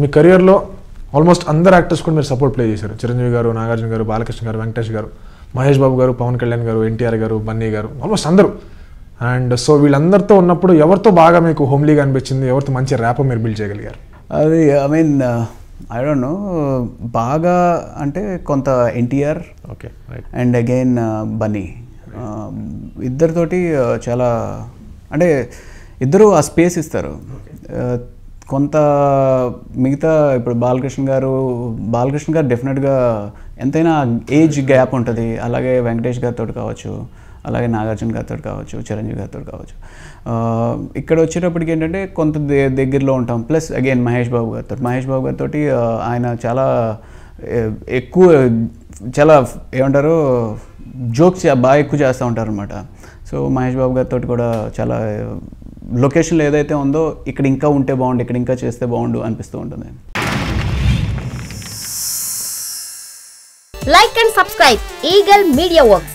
మీ కెరియర్లో ఆల్మోస్ట్ అందరు యాక్టర్స్ కూడా మీరు సపోర్ట్ ప్లే చేశారు. చిరంజీవి గారు, నాగార్జున గారు, బాలకృష్ణ గారు, వెంకటేష్ గారు, మహేష్ బాబు గారు, పవన్ కళ్యాణ్ గారు, ఎన్టీఆర్ గారు, బన్నీ గారు, ఆల్మోస్ట్ అందరూ. అండ్ సో వీళ్ళందరితో ఉన్నప్పుడు ఎవరితో బాగా మీకు హోమ్లీగా అనిపించింది, ఎవరితో మంచి ర్యాప్ మీరు బిల్డ్ చేయగలిగారు? అది I mean I don't know, బాగా అంటే కొంత NTR, okay, and again Bunny, ఇద్దరితోటి చాలా అంటే ఇద్దరు ఆ స్పేస్ ఇస్తారు. కొంత మిగతా ఇప్పుడు బాలకృష్ణ గారు డెఫినెట్గా ఎంతైనా ఏజ్ గ్యాప్ ఉంటుంది. అలాగే వెంకటేష్ గారితో కావచ్చు, అలాగే నాగార్జున గారితో కావచ్చు, చిరంజీవి గారితో కావచ్చు. ఇక్కడ వచ్చేటప్పటికి ఏంటంటే కొంత దగ్గరలో ఉంటాం. ప్లస్ అగైన్ మహేష్ బాబు గారితో ఆయన చాలా ఎక్కువ, చాలా ఏమంటారు, జోక్స్ బాగా ఎక్కువ చేస్తూ ఉంటారు అనమాట. సో మహేష్ బాబు గారితో కూడా చాలా లొకేషన్లో ఏదైతే ఉందో ఇక్కడ ఇంకా ఉంటే బాగుండు, ఇక్కడ ఇంకా చేస్తే బాగుండు అనిపిస్తూ ఉంటుంది. Like and subscribe Eagle Media Works.